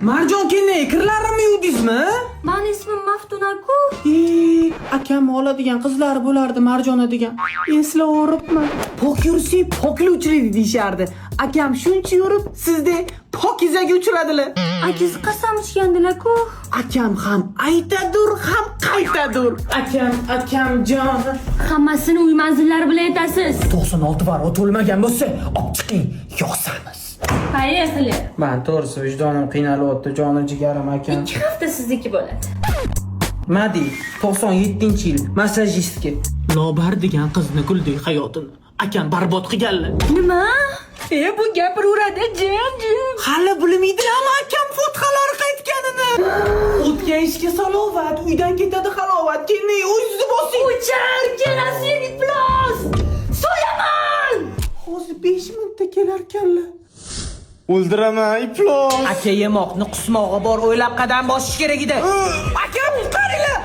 Marjon kelmay, kirlarimni yuvdingizmi? Mani ismim Maftuna-ku. Akam oladigan qizlari bo'lardi Marjona degan. Eslavoribman. Pok yursak poklovchilik deyishardi. Akam shuncha yurib, sizda pokizaga uchradilar. Akasi qasam ichgandilar-ku. Akam ham aytadur, ham qaytadur. Akam jon. Hammasini uy manzillari bilan aytasiz. 96 var o'tolmagan bo'lsa, olib chiqing, yoqsamiz. Поехали. Men to'g'risi vijdonim qiynalyapti, jonim jigarim akam. 2 hafta sizniki bo'ladi. Madi 97-yil massajistga. Lobar degan qizni kuldik hayotini. Akam barbod qilganlar. Nima? Bu gapiraveradi, jim. Hali bilmaydilarmi akam fotxalari qaytganini? O'tgan ishga salovat, uydan ketadi halovat. Kelmay o'zingizni bosing. Uchar, kelasiz, iflos. So'yaman. Hozir 5 minutda kelarkanlar. O'ldiraman, iflos. Aka yemoqni qusmog'i bor, o'ylab qadam bosish kerak edi. Akam qutqaringlar.